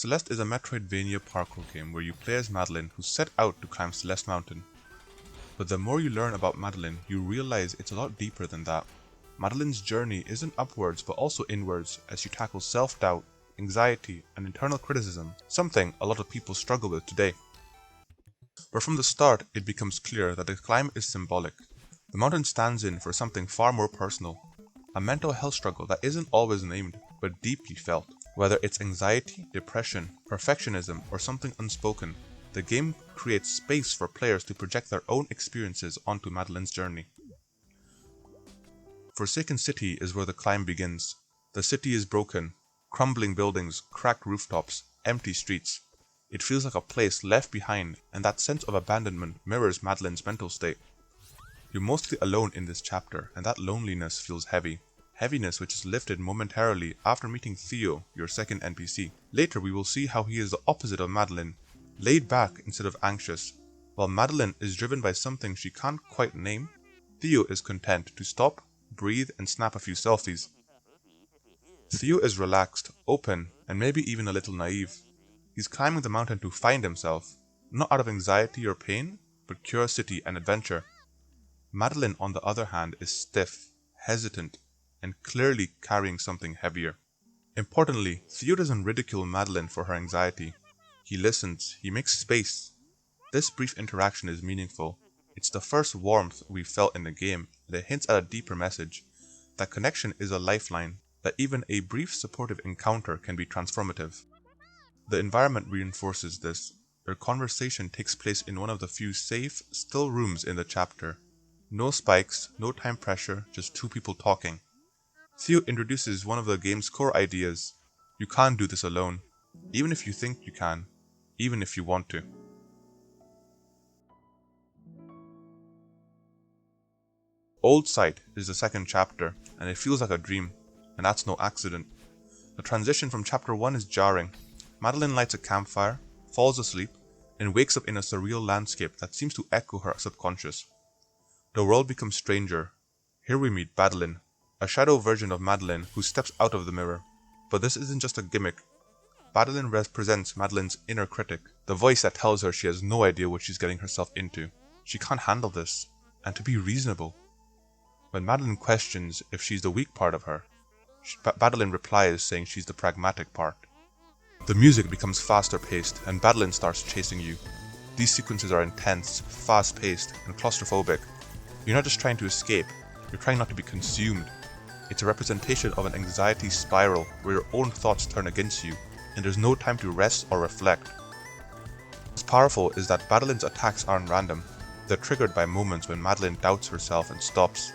Celeste is a Metroidvania parkour game where you play as Madeline who set out to climb Celeste Mountain. But the more you learn about Madeline, you realize it's a lot deeper than that. Madeline's journey isn't upwards but also inwards as she tackles self-doubt, anxiety, and internal criticism, something a lot of people struggle with today. But from the start, it becomes clear that the climb is symbolic. The mountain stands in for something far more personal, a mental health struggle that isn't always named, but deeply felt. Whether it's anxiety, depression, perfectionism, or something unspoken, the game creates space for players to project their own experiences onto Madeline's journey. Forsaken City is where the climb begins. The city is broken, crumbling buildings, cracked rooftops, empty streets. It feels like a place left behind, and that sense of abandonment mirrors Madeline's mental state. You're mostly alone in this chapter, and that loneliness feels heavy. Heaviness which is lifted momentarily after meeting Theo, your second NPC. Later we will see how he is the opposite of Madeline, laid back instead of anxious. While Madeline is driven by something she can't quite name, Theo is content to stop, breathe, and snap a few selfies. Theo is relaxed, open, and maybe even a little naive. He's climbing the mountain to find himself, not out of anxiety or pain, but curiosity and adventure. Madeline, on the other hand, is stiff, hesitant, and clearly carrying something heavier. Importantly, Theo doesn't ridicule Madeline for her anxiety. He listens, he makes space. This brief interaction is meaningful. It's the first warmth we've felt in the game, and it hints at a deeper message. That connection is a lifeline, that even a brief supportive encounter can be transformative. The environment reinforces this. Their conversation takes place in one of the few safe, still rooms in the chapter. No spikes, no time pressure, just two people talking. Theo introduces one of the game's core ideas. You can't do this alone, even if you think you can, even if you want to. Old Sight is the second chapter, and it feels like a dream, and that's no accident. The transition from chapter 1 is jarring. Madeline lights a campfire, falls asleep, and wakes up in a surreal landscape that seems to echo her subconscious. The world becomes stranger. Here we meet Madeline, a shadow version of Madeline who steps out of the mirror. But this isn't just a gimmick. Madeline represents Madeline's inner critic, the voice that tells her she has no idea what she's getting herself into. She can't handle this, and to be reasonable. When Madeline questions if she's the weak part of her, Madeline replies saying she's the pragmatic part. The music becomes faster paced, and Madeline starts chasing you. These sequences are intense, fast paced, and claustrophobic. You're not just trying to escape, you're trying not to be consumed. It's a representation of an anxiety spiral where your own thoughts turn against you, and there's no time to rest or reflect. What's powerful is that Madeline's attacks aren't random. They're triggered by moments when Madeline doubts herself and stops.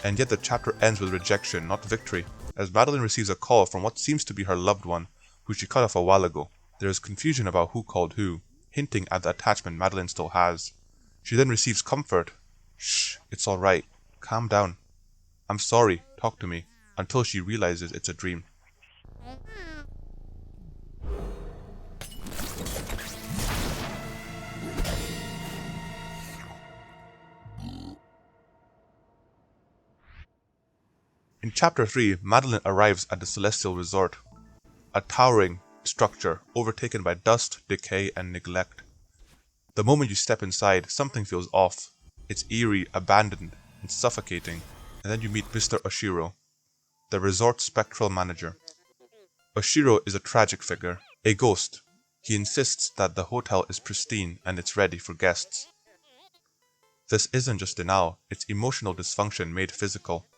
And yet the chapter ends with rejection, not victory, as Madeline receives a call from what seems to be her loved one, who she cut off a while ago. There is confusion about who called who, hinting at the attachment Madeline still has. She then receives comfort. Shh, it's alright. Calm down. I'm sorry, talk to me, until she realizes it's a dream. In chapter 3, Madeline arrives at the Celestial Resort, a towering structure overtaken by dust, decay, and neglect. The moment you step inside, something feels off. It's eerie, abandoned, and suffocating. And then you meet Mr. Oshiro, the resort's spectral manager. Oshiro is a tragic figure, a ghost. He insists that the hotel is pristine and it's ready for guests. This isn't just denial, it's emotional dysfunction made physical.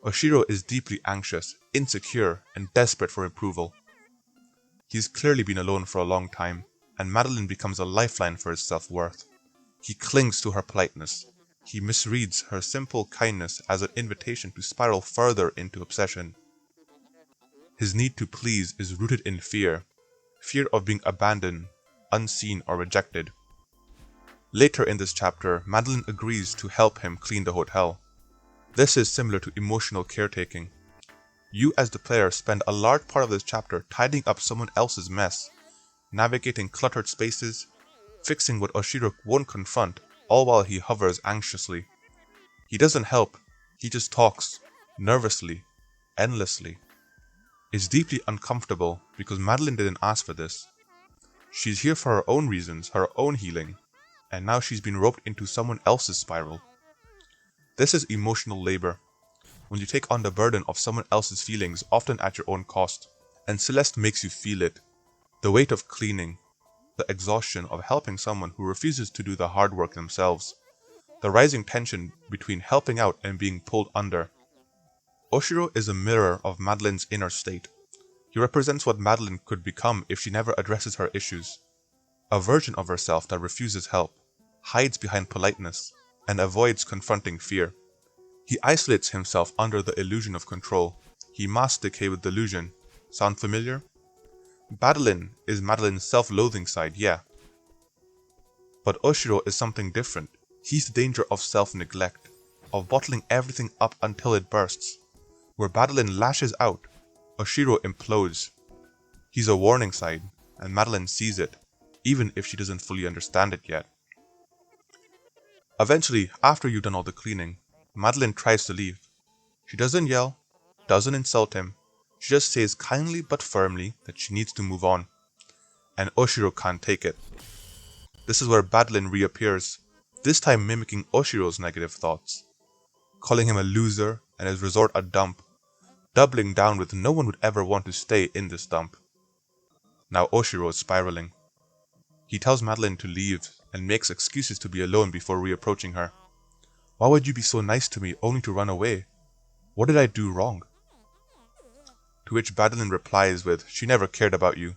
Oshiro is deeply anxious, insecure, and desperate for approval. He's clearly been alone for a long time, and Madeline becomes a lifeline for his self-worth. He clings to her politeness. He misreads her simple kindness as an invitation to spiral further into obsession. His need to please is rooted in fear of being abandoned, unseen, or rejected. Later in this chapter, Madeline agrees to help him clean the hotel. This is similar to emotional caretaking. You as the player spend a large part of this chapter tidying up someone else's mess, navigating cluttered spaces, fixing what Oshiro won't confront, all while he hovers anxiously. He doesn't help, he just talks, nervously, endlessly. It's deeply uncomfortable, because Madeline didn't ask for this. She's here for her own reasons, her own healing, and now she's been roped into someone else's spiral. This is emotional labor, when you take on the burden of someone else's feelings, often at your own cost. And Celeste makes you feel it. The weight of cleaning, the exhaustion of helping someone who refuses to do the hard work themselves, the rising tension between helping out and being pulled under. Oshiro is a mirror of Madeline's inner state. He represents what Madeline could become if she never addresses her issues. A version of herself that refuses help, hides behind politeness, and avoids confronting fear. He isolates himself under the illusion of control. He masks decay with delusion. Sound familiar? Madeline is Madeline's self-loathing side, yeah. But Oshiro is something different. He's the danger of self-neglect, of bottling everything up until it bursts. Where Madeline lashes out, Oshiro implodes. He's a warning sign, and Madeline sees it, even if she doesn't fully understand it yet. Eventually, after you've done all the cleaning, Madeline tries to leave. She doesn't yell, doesn't insult him, she just says kindly but firmly that she needs to move on. And Oshiro can't take it. This is where Madeline reappears, this time mimicking Oshiro's negative thoughts, calling him a loser and his resort a dump, doubling down with no one would ever want to stay in this dump. Now Oshiro is spiraling. He tells Madeline to leave and makes excuses to be alone before reapproaching her. Why would you be so nice to me only to run away? What did I do wrong? To which Madeline replies with, she never cared about you.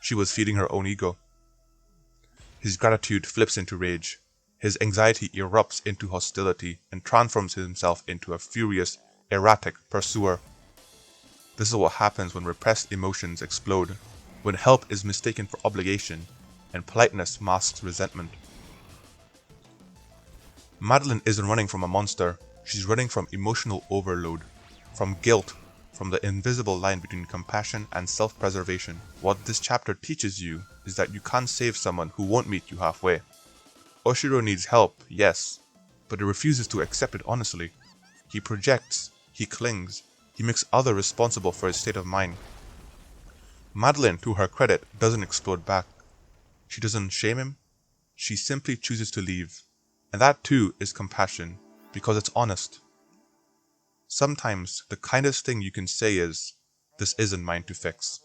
She was feeding her own ego. His gratitude flips into rage. His anxiety erupts into hostility and transforms himself into a furious, erratic pursuer. This is what happens when repressed emotions explode, when help is mistaken for obligation, and politeness masks resentment. Madeline isn't running from a monster, she's running from emotional overload, from guilt, from the invisible line between compassion and self-preservation. What this chapter teaches you is that you can't save someone who won't meet you halfway. Oshiro needs help, yes, but he refuses to accept it honestly. He projects, he clings, he makes others responsible for his state of mind. Madeline, to her credit, doesn't explode back. She doesn't shame him, she simply chooses to leave. And that too is compassion, because it's honest. Sometimes the kindest thing you can say is, this isn't mine to fix.